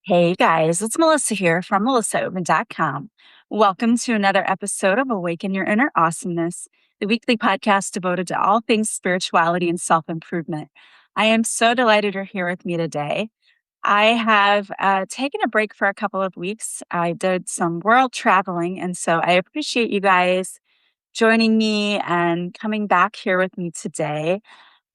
Hey guys, it's Melissa here from melissaoven.com. Welcome to another episode of Awaken Your Inner Awesomeness, the weekly podcast devoted to all things spirituality and self improvement. I am so delighted you're here with me today. I have taken a break for a couple of weeks. I did some world traveling, and so I appreciate you guys joining me and coming back here with me today.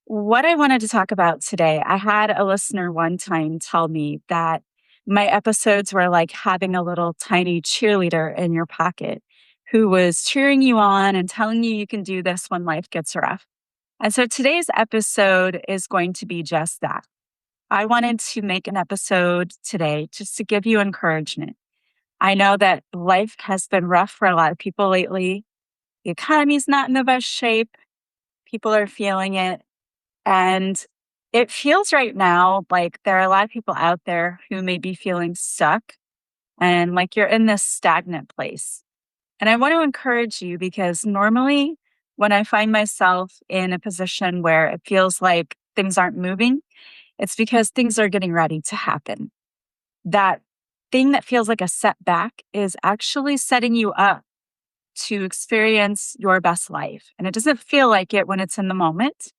What I wanted to talk about today, I had a listener one time tell me that my episodes were like having a little tiny cheerleader in your pocket who was cheering you on and telling you you can do this when life gets rough. And so today's episode is going to be just that. I wanted to make an episode today just to give you encouragement. I know that life has been rough for a lot of people lately. The economy's not in the best shape. People are feeling it. And it feels right now like there are a lot of people out there who may be feeling stuck and like you're in this stagnant place. And I want to encourage you because normally when I find myself in a position where it feels like things aren't moving, it's because things are getting ready to happen. That thing that feels like a setback is actually setting you up to experience your best life. And it doesn't feel like it when it's in the moment.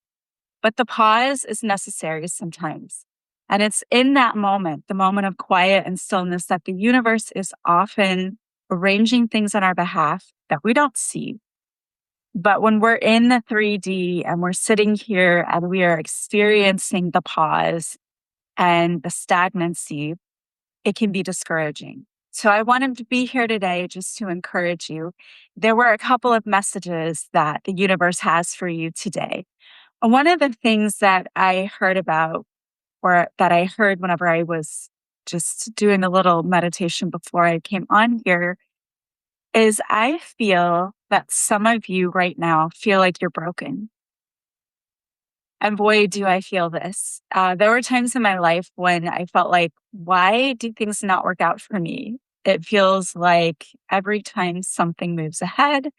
But the pause is necessary sometimes. And it's in that moment, the moment of quiet and stillness, that the universe is often arranging things on our behalf that we don't see. But when we're in the 3D and we're sitting here and we are experiencing the pause and the stagnancy, it can be discouraging. So I wanted to be here today just to encourage you. There were a couple of messages that the universe has for you today. One of the things that I heard about, or that I heard whenever I was just doing a little meditation before I came on here, is I feel that some of you right now feel like you're broken. And boy, do I feel this. There were times in my life when I felt like, why do things not work out for me? It feels like every time something moves ahead,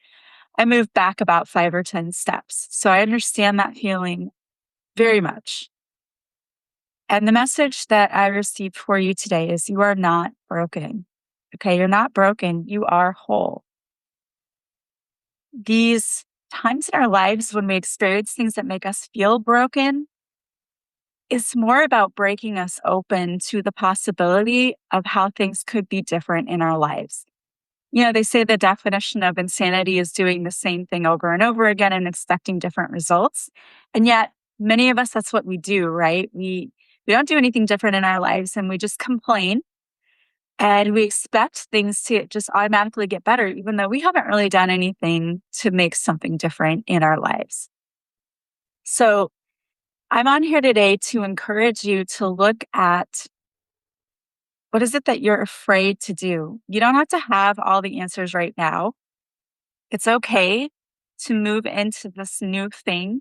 I move back about 5 or 10 steps. So I understand that feeling very much. And the message that I received for you today is you are not broken. Okay, you're not broken. You are whole. These times in our lives when we experience things that make us feel broken, it's more about breaking us open to the possibility of how things could be different in our lives. You know, they say the definition of insanity is doing the same thing over and over again and expecting different results. And yet, many of us, that's what we do, right? We don't do anything different in our lives and we just complain and we expect things to just automatically get better, even though we haven't really done anything to make something different in our lives. So I'm on here today to encourage you to look at what is it that you're afraid to do? You don't have to have all the answers right now. It's okay to move into this new thing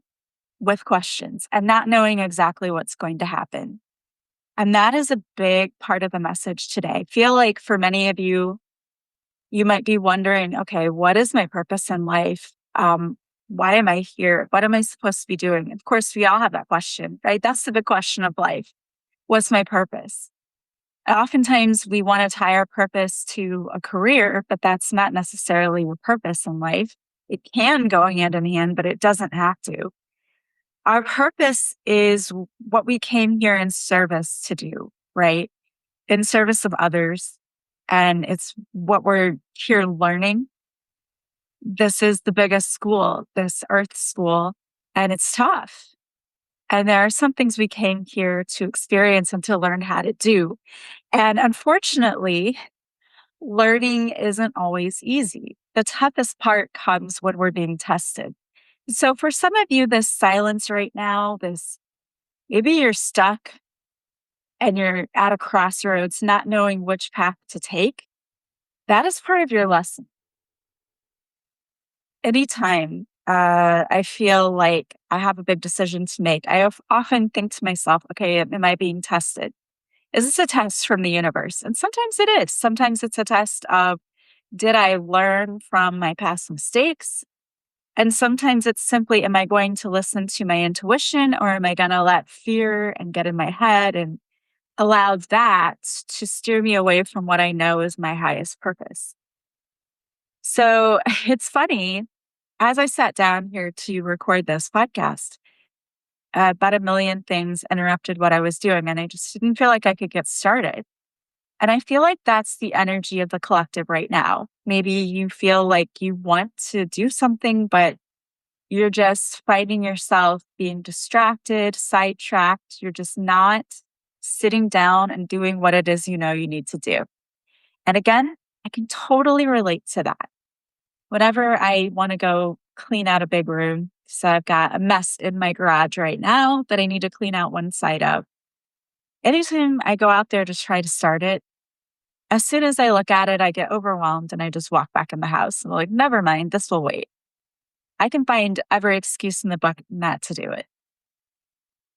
with questions and not knowing exactly what's going to happen. And that is a big part of the message today. I feel like for many of you, you might be wondering, okay, what is my purpose in life? Why am I here? What am I supposed to be doing? Of course, we all have that question, right? That's the big question of life. What's my purpose? Oftentimes, we want to tie our purpose to a career, but that's not necessarily your purpose in life. It can go hand in hand, but it doesn't have to. Our purpose is what we came here in service to do, right? In service of others. And it's what we're here learning. This is the biggest school, this earth school, and it's tough. And there are some things we came here to experience and to learn how to do. And unfortunately, learning isn't always easy. The toughest part comes when we're being tested. So for some of you, this silence right now, maybe you're stuck and you're at a crossroads, not knowing which path to take. That is part of your lesson. Anytime I feel like I have a big decision to make, I often think to myself, okay, am I being tested? Is this a test from the universe? And sometimes it is. Sometimes it's a test of, did I learn from my past mistakes? And sometimes it's simply, am I going to listen to my intuition or am I going to let fear and get in my head and allowed that to steer me away from what I know is my highest purpose. So it's funny, as I sat down here to record this podcast, about a million things interrupted what I was doing, and I just didn't feel like I could get started. And I feel like that's the energy of the collective right now. Maybe you feel like you want to do something, but you're just finding yourself being distracted, sidetracked. You're just not sitting down and doing what it is you know you need to do. And again, I can totally relate to that. Whenever I want to go clean out a big room, so I've got a mess in my garage right now that I need to clean out one side of. Anytime I go out there to try to start it, as soon as I look at it, I get overwhelmed and I just walk back in the house. I'm like, never mind, this will wait. I can find every excuse in the book not to do it.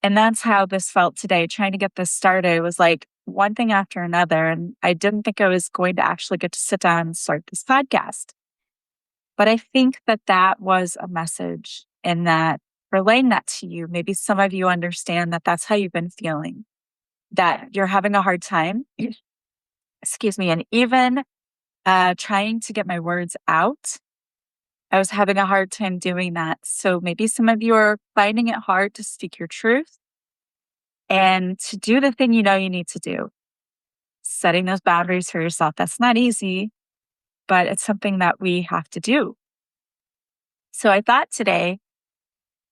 And that's how this felt today. Trying to get this started was like one thing after another. And I didn't think I was going to actually get to sit down and start this podcast. But I think that that was a message in that relaying that to you. Maybe some of you understand that that's how you've been feeling, that you're having a hard time, excuse me, and even trying to get my words out. I was having a hard time doing that. So maybe some of you are finding it hard to speak your truth and to do the thing you know you need to do. Setting those boundaries for yourself. That's not easy, but it's something that we have to do. So I thought today,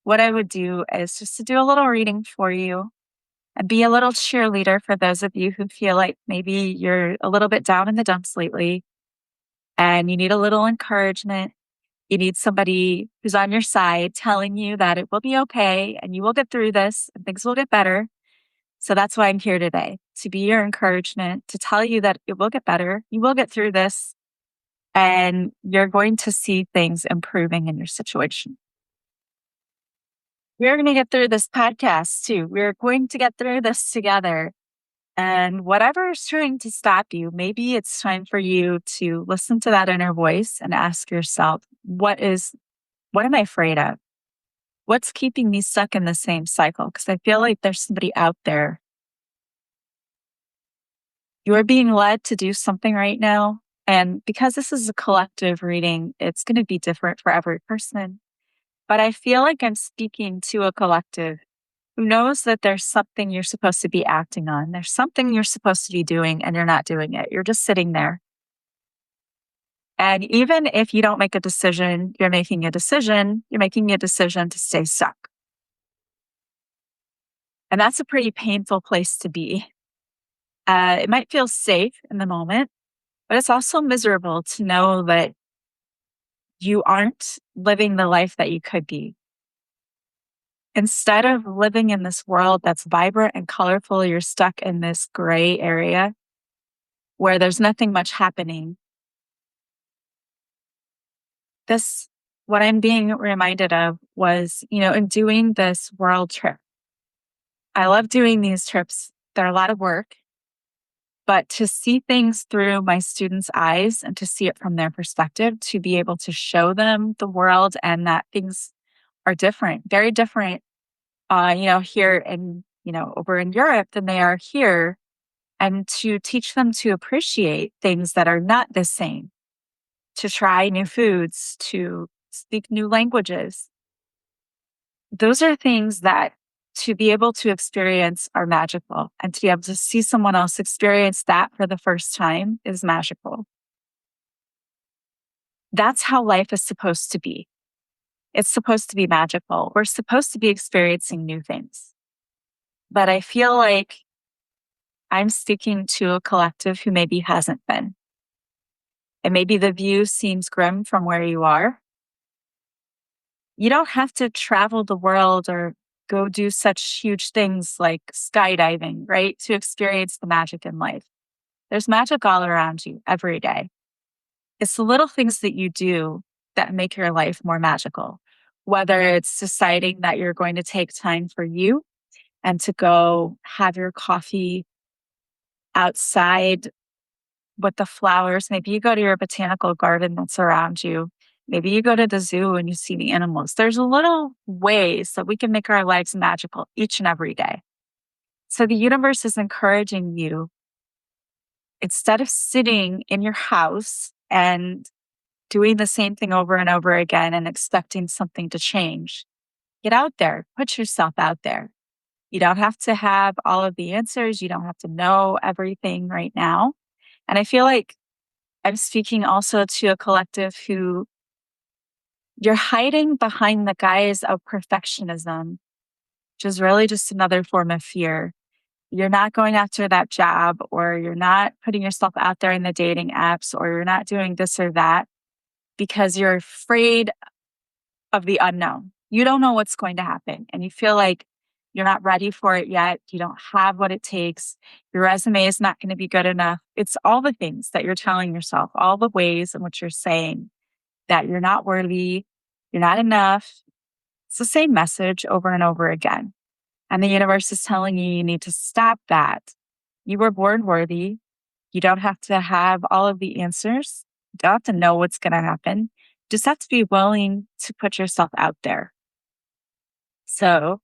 what I would do is just to do a little reading for you and be a little cheerleader for those of you who feel like maybe you're a little bit down in the dumps lately and you need a little encouragement. You need somebody who's on your side telling you that it will be okay and you will get through this and things will get better. So that's why I'm here today, to be your encouragement, to tell you that it will get better. You will get through this and you're going to see things improving in your situation. We're going to get through this podcast too. We're going to get through this together. And whatever is trying to stop you, maybe it's time for you to listen to that inner voice and ask yourself, what am I afraid of? What's keeping me stuck in the same cycle? Because I feel like there's somebody out there. You are being led to do something right now. And because this is a collective reading, it's going to be different for every person. But I feel like I'm speaking to a collective who knows that there's something you're supposed to be acting on. There's something you're supposed to be doing and you're not doing it. You're just sitting there. And even if you don't make a decision, you're making a decision. You're making a decision to stay stuck. And that's a pretty painful place to be. It might feel safe in the moment, but it's also miserable to know that you aren't living the life that you could be. Instead of living in this world that's vibrant and colorful, you're stuck in this gray area where there's nothing much happening. What I'm being reminded of was, in doing this world trip, I love doing these trips. They're a lot of work, but to see things through my students' eyes and to see it from their perspective, to be able to show them the world and that things are different, very different, here in, over in Europe than they are here, and to teach them to appreciate things that are not the same, to try new foods, to speak new languages. Those are things that to be able to experience are magical, and to be able to see someone else experience that for the first time is magical. That's how life is supposed to be. It's supposed to be magical. We're supposed to be experiencing new things. But I feel like I'm speaking to a collective who maybe hasn't been. And maybe the view seems grim from where you are. You don't have to travel the world or go do such huge things like skydiving, right? To experience the magic in life. There's magic all around you every day. It's the little things that you do that make your life more magical. Whether it's deciding that you're going to take time for you and to go have your coffee outside with the flowers. Maybe you go to your botanical garden that's around you. Maybe you go to the zoo and you see the animals. There's little ways that we can make our lives magical each and every day. So the universe is encouraging you, instead of sitting in your house and doing the same thing over and over again and expecting something to change, get out there, put yourself out there. You don't have to have all of the answers. You don't have to know everything right now. And I feel like I'm speaking also to a collective who you're hiding behind the guise of perfectionism, which is really just another form of fear. You're not going after that job, or you're not putting yourself out there in the dating apps, or you're not doing this or that because you're afraid of the unknown. You don't know what's going to happen, and you feel like you're not ready for it yet. You don't have what it takes. Your resume is not going to be good enough. It's all the things that you're telling yourself, all the ways in which you're saying that you're not worthy, you're not enough. It's the same message over and over again. And the universe is telling you you need to stop that. You were born worthy. You don't have to have all of the answers. You don't have to know what's going to happen. You just have to be willing to put yourself out there. So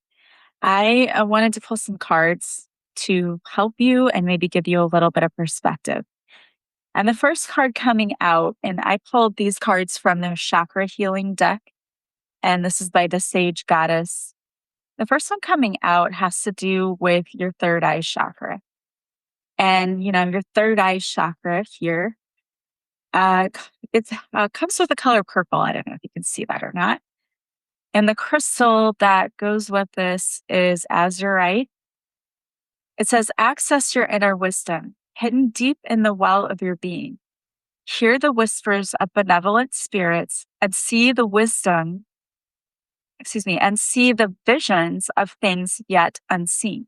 I wanted to pull some cards to help you and maybe give you a little bit of perspective. And the first card coming out, and I pulled these cards from the chakra healing deck, and this is by the Sage Goddess. The first one coming out has to do with your third eye chakra. And, your third eye chakra here, it comes with the color purple. I don't know if you can see that or not. And the crystal that goes with this is azurite. It says, access your inner wisdom, hidden deep in the well of your being. Hear the whispers of benevolent spirits and see the visions of things yet unseen.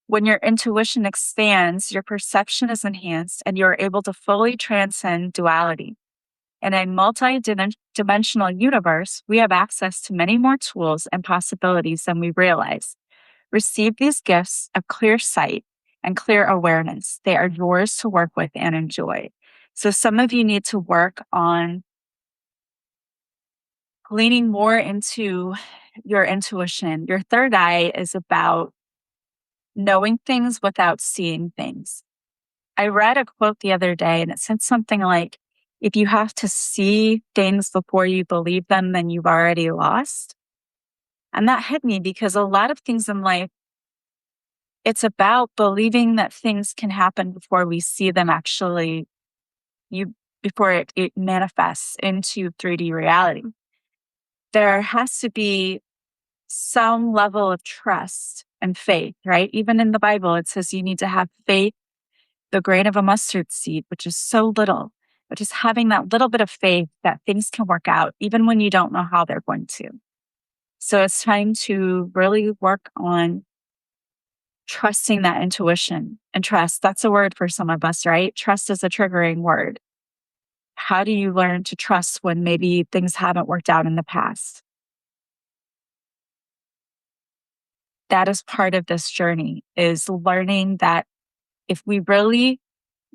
When your intuition expands, your perception is enhanced and you are able to fully transcend duality. In a multi-dimensional universe, we have access to many more tools and possibilities than we realize. Receive these gifts of clear sight and clear awareness. They are yours to work with and enjoy. So some of you need to work on leaning more into your intuition. Your third eye is about knowing things without seeing things. I read a quote the other day and it said something like, if you have to see things before you believe them, then you've already lost. And that hit me because a lot of things in life, it's about believing that things can happen before we see them actually, before it manifests into 3D reality. There has to be some level of trust and faith, right? Even in the Bible, it says you need to have faith, the grain of a mustard seed, which is so little, but just having that little bit of faith that things can work out, even when you don't know how they're going to. So it's time to really work on trusting that intuition and trust. That's a word for some of us, right? Trust is a triggering word. How do you learn to trust when maybe things haven't worked out in the past? That is part of this journey, is learning that if we really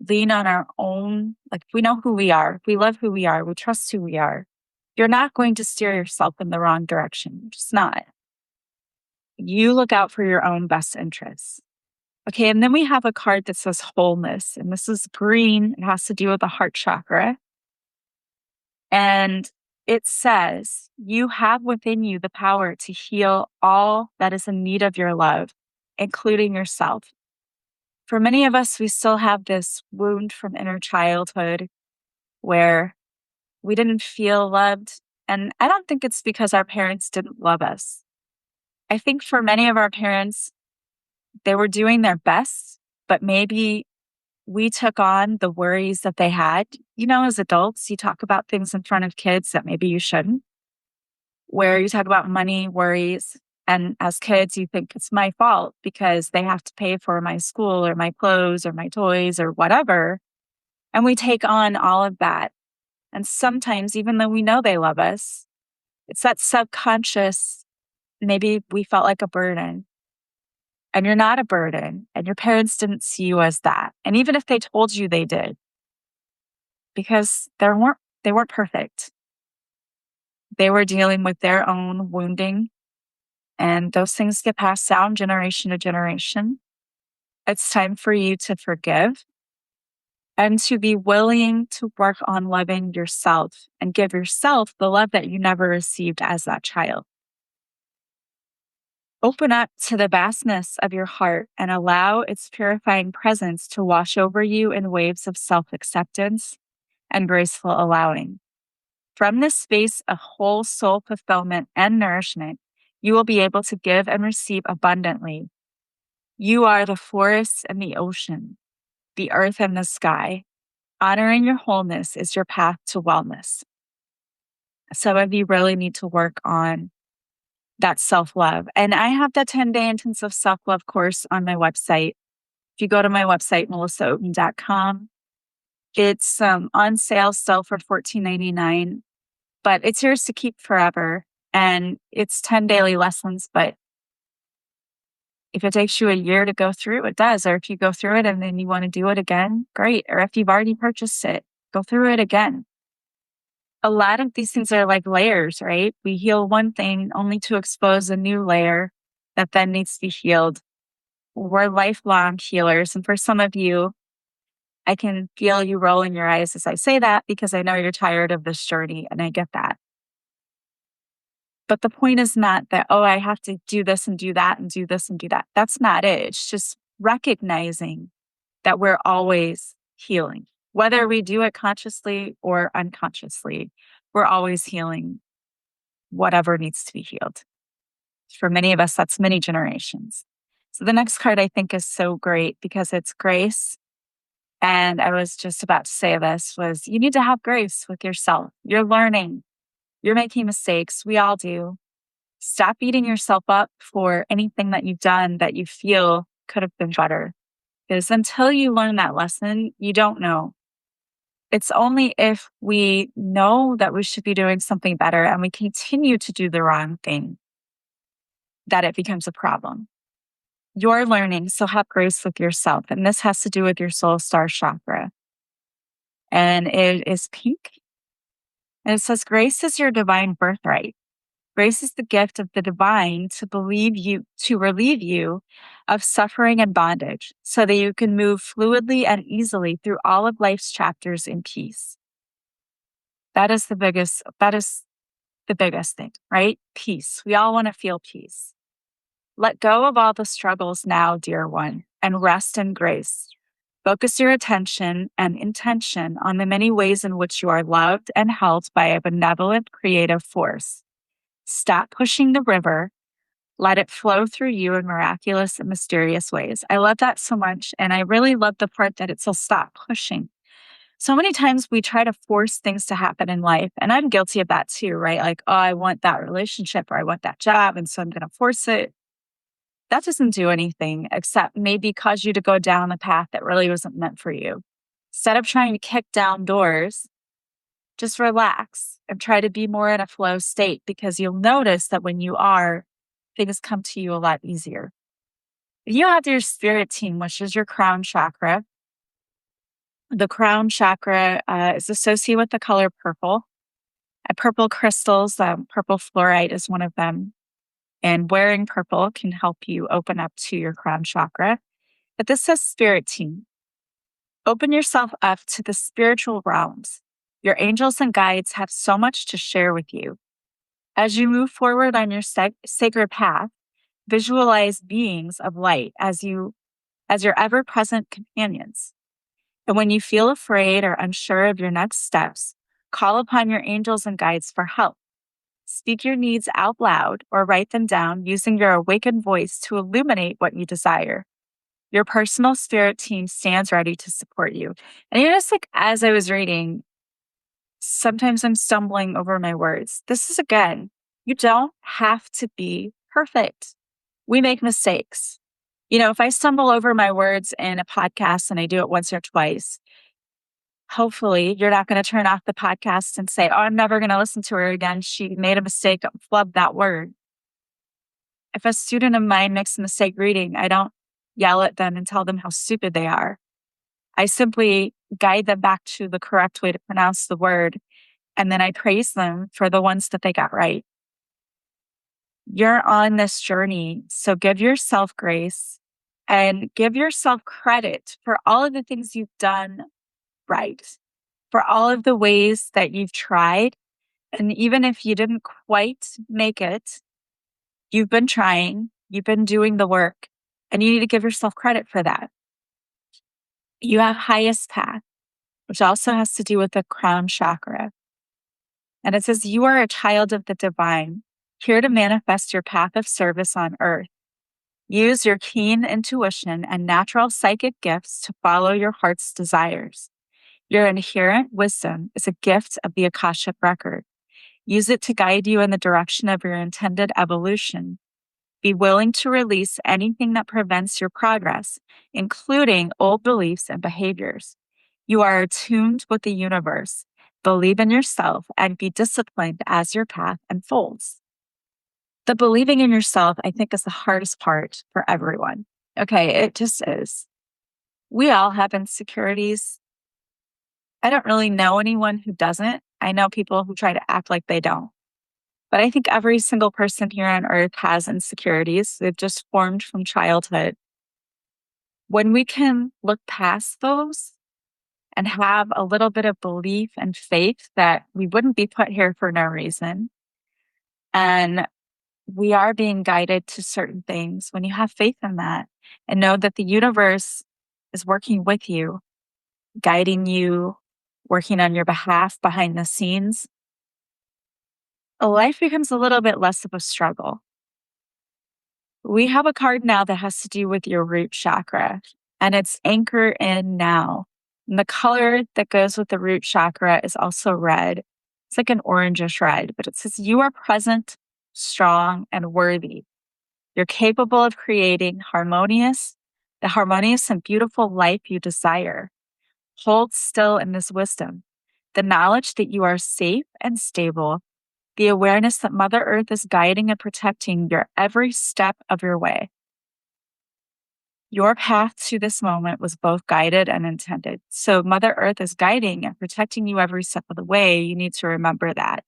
lean on our own, like if we know who we are, if we love who we are, we trust who we are, you're not going to steer yourself in the wrong direction. You're just not. You look out for your own best interests. Okay, and then we have a card that says wholeness, and this is green. It has to do with the heart chakra. And it says, you have within you the power to heal all that is in need of your love, including yourself. For many of us, we still have this wound from inner childhood where we didn't feel loved. And I don't think it's because our parents didn't love us. I think for many of our parents, they were doing their best, but maybe we took on the worries that they had. As adults, you talk about things in front of kids that maybe you shouldn't, where you talk about money worries. And as kids, you think it's my fault because they have to pay for my school or my clothes or my toys or whatever. And we take on all of that. And sometimes, even though we know they love us, it's that subconscious, maybe we felt like a burden. And you're not a burden. And your parents didn't see you as that. And even if they told you they did, because they weren't perfect. They were dealing with their own wounding. And those things get passed down generation to generation. It's time for you to forgive and to be willing to work on loving yourself and give yourself the love that you never received as that child. Open up to the vastness of your heart and allow its purifying presence to wash over you in waves of self-acceptance and graceful allowing. From this space of whole soul fulfillment and nourishment, you will be able to give and receive abundantly. You are the forest and the ocean, the earth and the sky. Honoring your wholeness is your path to wellness. Some of you really need to work on that self-love. And I have the 10-day intensive self-love course on my website. If you go to my website, melissaoden.com, it's on sale still for $14.99, but it's yours to keep forever. And it's 10 daily lessons, but if it takes you a year to go through, it does. Or if you go through it and then you want to do it again, great. Or if you've already purchased it, go through it again. A lot of these things are like layers, right? We heal one thing only to expose a new layer that then needs to be healed. We're lifelong healers. And for some of you, I can feel you rolling your eyes as I say that because I know you're tired of this journey and I get that. But the point is not that, oh, I have to do this and do that and do this and do that. That's not it. It's just recognizing that we're always healing. Whether we do it consciously or unconsciously, we're always healing whatever needs to be healed. For many of us, that's many generations. So the next card I think is so great because it's grace. And I was just about to say this was you need to have grace with yourself. You're learning. You're making mistakes. We all do. Stop beating yourself up for anything that you've done that you feel could have been better. Because until you learn that lesson, you don't know. It's only if we know that we should be doing something better and we continue to do the wrong thing that it becomes a problem. You're learning, so have grace with yourself. And this has to do with your soul star chakra. And it is pink. And it says, grace is your divine birthright. Grace is the gift of the divine to relieve you of suffering and bondage so that you can move fluidly and easily through all of life's chapters in peace. That is the biggest thing, right? Peace. We all want to feel peace. Let go of all the struggles now, dear one, and rest in grace. Focus your attention and intention on the many ways in which you are loved and held by a benevolent creative force. Stop pushing the river. Let it flow through you in miraculous and mysterious ways. I love that so much. And I really love the part that it says stop pushing. So many times we try to force things to happen in life. And I'm guilty of that too, right? Like, oh, I want that relationship or I want that job. And so I'm going to force it. That doesn't do anything except maybe cause you to go down a path that really wasn't meant for you. Instead of trying to kick down doors, just relax and try to be more in a flow state because you'll notice that when you are, things come to you a lot easier. You have your spirit team, which is your crown chakra. The crown chakra is associated with the color purple. And purple crystals, purple fluorite is one of them. And wearing purple can help you open up to your crown chakra. But this says spirit team. Open yourself up to the spiritual realms. Your angels and guides have so much to share with you. As you move forward on your sacred path, visualize beings of light as your ever-present companions. And when you feel afraid or unsure of your next steps, call upon your angels and guides for help. Speak your needs out loud or write them down using your awakened voice to illuminate what you desire. Your personal spirit team stands ready to support you. And just like as I was reading, sometimes I'm stumbling over my words. This is again, you don't have to be perfect. We make mistakes. If I stumble over my words in a podcast and I do it once or twice, hopefully you're not going to turn off the podcast and say, oh, I'm never going to listen to her again. She made a mistake, flubbed that word. If a student of mine makes a mistake reading, I don't yell at them and tell them how stupid they are. I simply guide them back to the correct way to pronounce the word. And then I praise them for the ones that they got right. You're on this journey. So give yourself grace and give yourself credit for all of the things you've done right, for all of the ways that you've tried. And even if you didn't quite make it, you've been trying, you've been doing the work, and you need to give yourself credit for that. You have highest path, which also has to do with the crown chakra. And it says, you are a child of the divine, here to manifest your path of service on earth. Use your keen intuition and natural psychic gifts to follow your heart's desires. Your inherent wisdom is a gift of the Akashic record. Use it to guide you in the direction of your intended evolution. Be willing to release anything that prevents your progress, including old beliefs and behaviors. You are attuned with the universe. Believe in yourself and be disciplined as your path unfolds. The believing in yourself, I think, is the hardest part for everyone. Okay, it just is. We all have insecurities. I don't really know anyone who doesn't. I know people who try to act like they don't. But I think every single person here on earth has insecurities. They've just formed from childhood. When we can look past those and have a little bit of belief and faith that we wouldn't be put here for no reason, and we are being guided to certain things, when you have faith in that and know that the universe is working with you, guiding you, working on your behalf behind the scenes, life becomes a little bit less of a struggle. We have a card now that has to do with your root chakra, and it's anchor in now. And the color that goes with the root chakra is also red. It's like an orangish red, but it says you are present, strong, and worthy. You're capable of creating the harmonious and beautiful life you desire. Hold still in this wisdom, the knowledge that you are safe and stable, the awareness that Mother Earth is guiding and protecting your every step of your way. Your path to this moment was both guided and intended. So Mother Earth is guiding and protecting you every step of the way. You need to remember that.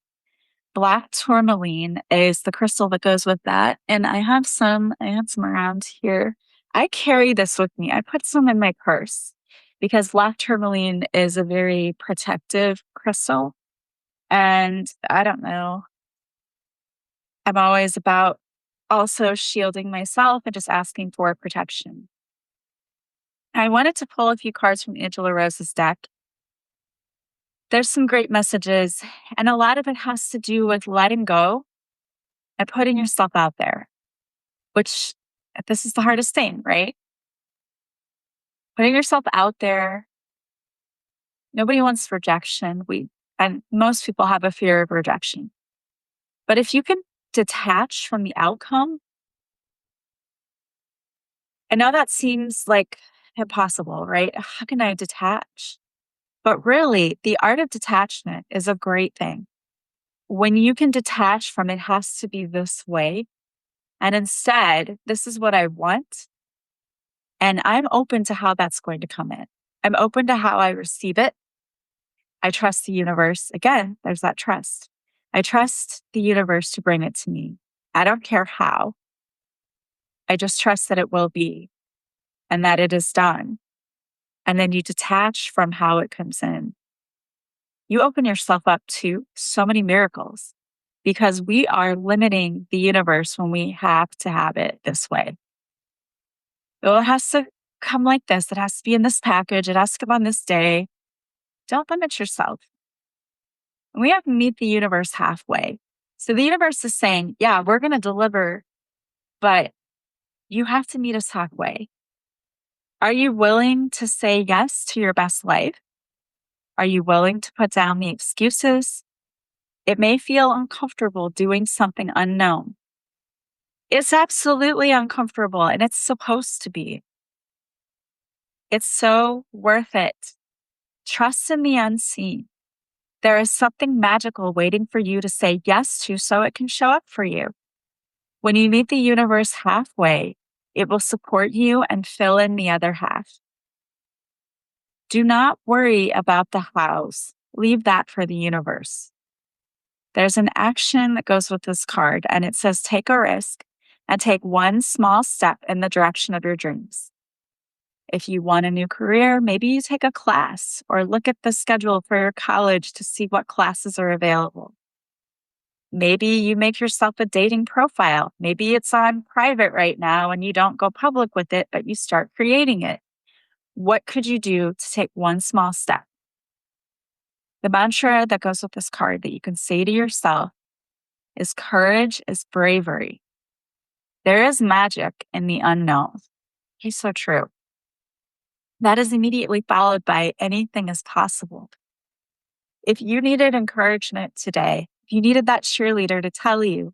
Black tourmaline is the crystal that goes with that. And I had some around here. I carry this with me. I put some in my purse because black tourmaline is a very protective crystal. And I don't know, I'm always about also shielding myself and just asking for protection. I wanted to pull a few cards from Angela Rose's deck. There's some great messages, and a lot of it has to do with letting go and putting yourself out there, which this is the hardest thing, right? Putting yourself out there. Nobody wants rejection. And most people have a fear of rejection. But if you can detach from the outcome, I know that seems like impossible, right? How can I detach? But really, the art of detachment is a great thing. When you can detach from it has to be this way, and instead, this is what I want, and I'm open to how that's going to come in. I'm open to how I receive it. I trust the universe. Again, there's that trust. I trust the universe to bring it to me. I don't care how. I just trust that it will be and that it is done. And then you detach from how it comes in. You open yourself up to so many miracles because we are limiting the universe when we have to have it this way. It has to come like this. It has to be in this package. It has to come on this day. Don't limit yourself. We have to meet the universe halfway. So the universe is saying, yeah, we're going to deliver, but you have to meet us halfway. Are you willing to say yes to your best life? Are you willing to put down the excuses? It may feel uncomfortable doing something unknown. It's absolutely uncomfortable, and it's supposed to be. It's so worth it. Trust in the unseen. There is something magical waiting for you to say yes to so it can show up for you. When you meet the universe halfway, it will support you and fill in the other half. Do not worry about the hows. Leave that for the universe. There's an action that goes with this card, and it says take a risk and take one small step in the direction of your dreams. If you want a new career, maybe you take a class or look at the schedule for your college to see what classes are available. Maybe you make yourself a dating profile. Maybe it's on private right now and you don't go public with it, but you start creating it. What could you do to take one small step? The mantra that goes with this card that you can say to yourself is courage is bravery. There is magic in the unknown. He's so true. That is immediately followed by anything is possible. If you needed encouragement today, if you needed that cheerleader to tell you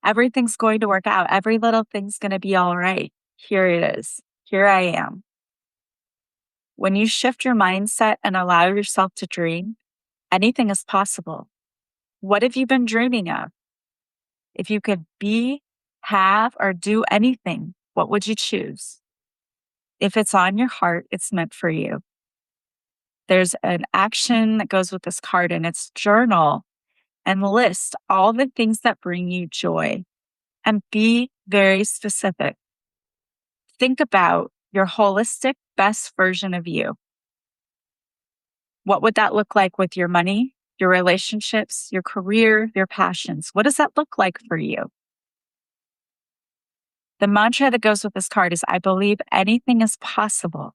everything's going to work out, every little thing's going to be all right, here it is. Here I am. When you shift your mindset and allow yourself to dream, anything is possible. What have you been dreaming of? If you could be, have, or do anything, what would you choose? If it's on your heart, it's meant for you. There's an action that goes with this card, and it's journal and list all the things that bring you joy and be very specific. Think about your holistic best version of you. What would that look like with your money, your relationships, your career, your passions? What does that look like for you? The mantra that goes with this card is I believe anything is possible.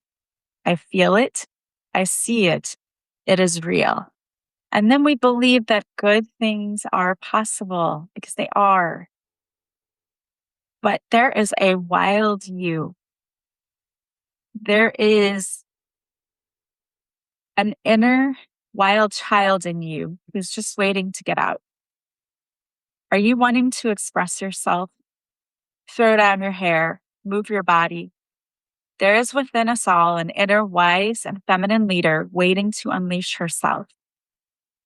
I feel it. I see it. It is real. And then we believe that good things are possible because they are. But there is a wild you. There is an inner wild child in you who's just waiting to get out. Are you wanting to express yourself? Throw down your hair, move your body. There is within us all an inner wise and feminine leader waiting to unleash herself.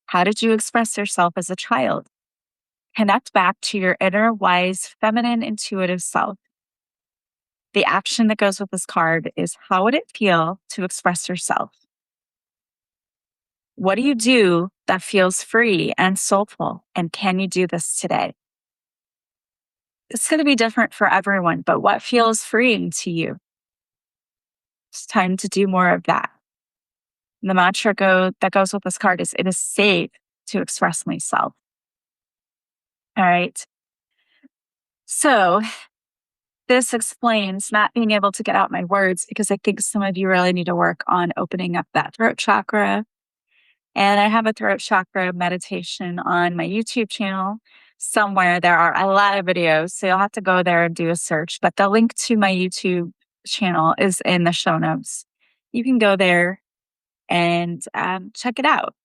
How did you express yourself as a child? Connect back to your inner wise, feminine, intuitive self. The action that goes with this card is how would it feel to express yourself? What do you do that feels free and soulful? And can you do this today? It's going to be different for everyone, but what feels freeing to you? It's time to do more of that. And the mantra that goes with this card is it is safe to express myself. All right. So this explains not being able to get out my words because I think some of you really need to work on opening up that throat chakra. And I have a throat chakra meditation on my YouTube channel somewhere. There are a lot of videos, so you'll have to go there and do a search. But the link to my YouTube channel is in the show notes. You can go there and check it out.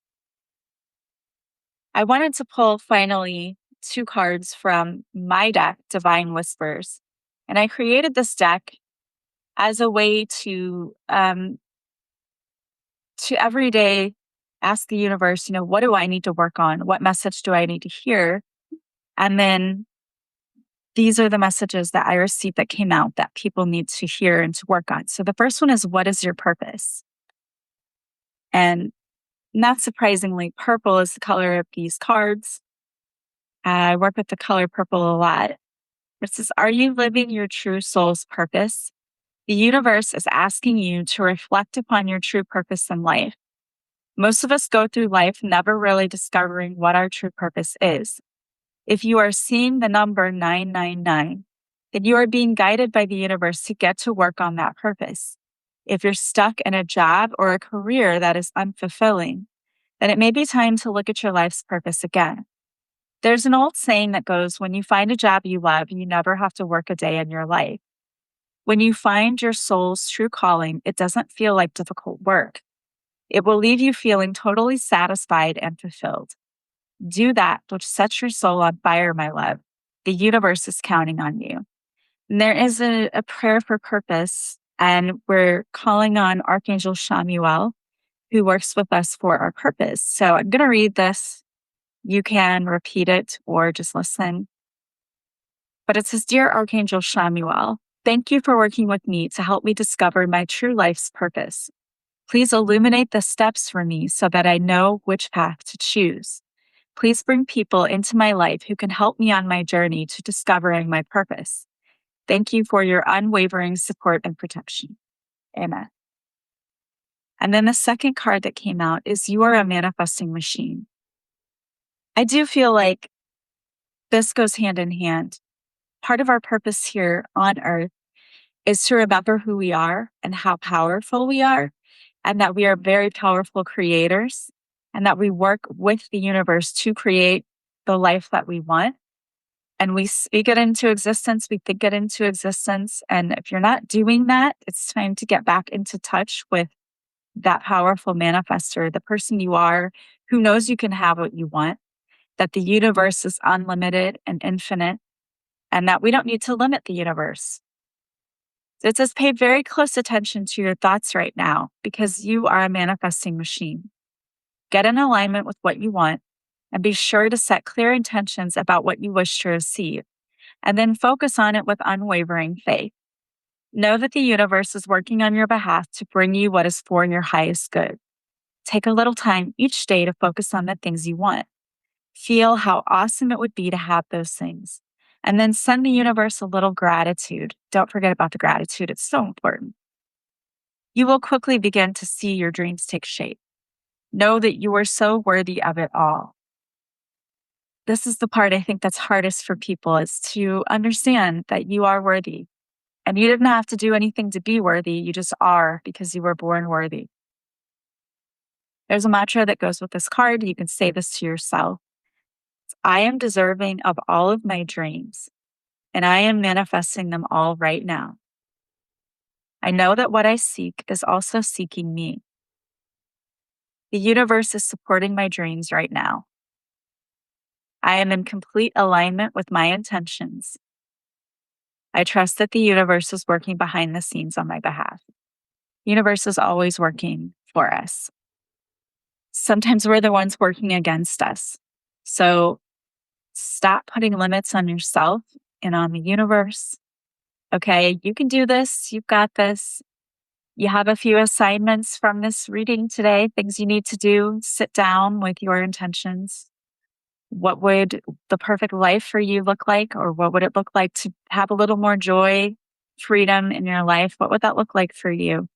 I wanted to pull finally 2 cards from my deck, Divine Whispers. And I created this deck as a way to every day ask the universe, what do I need to work on? What message do I need to hear? And then these are the messages that I received that came out that people need to hear and to work on. So the first one is, what is your purpose? And not surprisingly, purple is the color of these cards. I work with the color purple a lot. It says, are you living your true soul's purpose? The universe is asking you to reflect upon your true purpose in life. Most of us go through life never really discovering what our true purpose is. If you are seeing the number 999, then you are being guided by the universe to get to work on that purpose. If you're stuck in a job or a career that is unfulfilling, then it may be time to look at your life's purpose again. There's an old saying that goes, when you find a job you love, you never have to work a day in your life. When you find your soul's true calling, it doesn't feel like difficult work. It will leave you feeling totally satisfied and fulfilled. Do that which sets your soul on fire, my love. The universe is counting on you. And there is a prayer for purpose, and we're calling on Archangel Shamuel, who works with us for our purpose. So I'm going to read this. You can repeat it or just listen. But it says, Dear Archangel Shamuel, thank you for working with me to help me discover my true life's purpose. Please illuminate the steps for me so that I know which path to choose. Please bring people into my life who can help me on my journey to discovering my purpose. Thank you for your unwavering support and protection. Amen. And then the second card that came out is you are a manifesting machine. I do feel like this goes hand in hand. Part of our purpose here on earth is to remember who we are and how powerful we are, and that we are very powerful creators, and that we work with the universe to create the life that we want. And we speak it into existence, we think it into existence. And if you're not doing that, it's time to get back into touch with that powerful manifester, the person you are who knows you can have what you want, that the universe is unlimited and infinite, and that we don't need to limit the universe. So it says pay very close attention to your thoughts right now because you are a manifesting machine. Get in alignment with what you want and be sure to set clear intentions about what you wish to receive, and then focus on it with unwavering faith. Know that the universe is working on your behalf to bring you what is for your highest good. Take a little time each day to focus on the things you want. Feel how awesome it would be to have those things. And then send the universe a little gratitude. Don't forget about the gratitude, it's so important. You will quickly begin to see your dreams take shape. Know that you are so worthy of it all. This is the part I think that's hardest for people, is to understand that you are worthy. And you didn't have to do anything to be worthy. You just are, because you were born worthy. There's a mantra that goes with this card. You can say this to yourself. I am deserving of all of my dreams, and I am manifesting them all right now. I know that what I seek is also seeking me. The universe is supporting my dreams right now. I am in complete alignment with my intentions. I trust that the universe is working behind the scenes on my behalf. The universe is always working for us. Sometimes we're the ones working against us. So stop putting limits on yourself and on the universe. Okay, you can do this. You've got this. You have a few assignments from this reading today, things you need to do. Sit down with your intentions. What would the perfect life for you look like? Or what would it look like to have a little more joy, freedom in your life? What would that look like for you?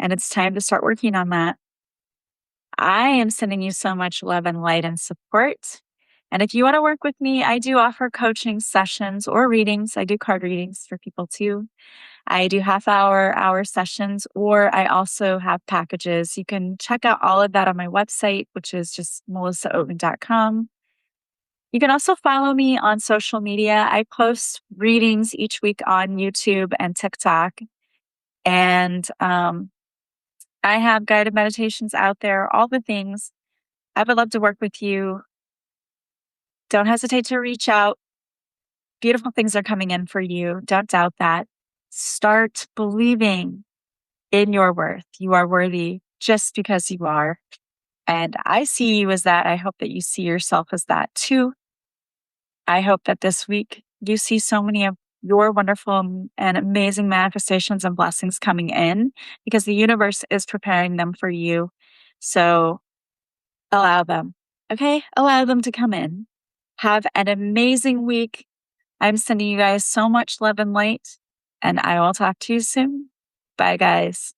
And it's time to start working on that. I am sending you so much love and light and support. And if you want to work with me, I do offer coaching sessions or readings. I do card readings for people too. I do hour sessions, or I also have packages. You can check out all of that on my website, which is just melissaoatman.com. You can also follow me on social media. I post readings each week on YouTube and TikTok. And I have guided meditations out there, all the things. I would love to work with you. Don't hesitate to reach out. Beautiful things are coming in for you. Don't doubt that. Start believing in your worth. You are worthy just because you are. And I see you as that. I hope that you see yourself as that too. I hope that this week you see so many of your wonderful and amazing manifestations and blessings coming in, because the universe is preparing them for you. So allow them. Okay? Allow them to come in. Have an amazing week. I'm sending you guys so much love and light, and I will talk to you soon. Bye, guys.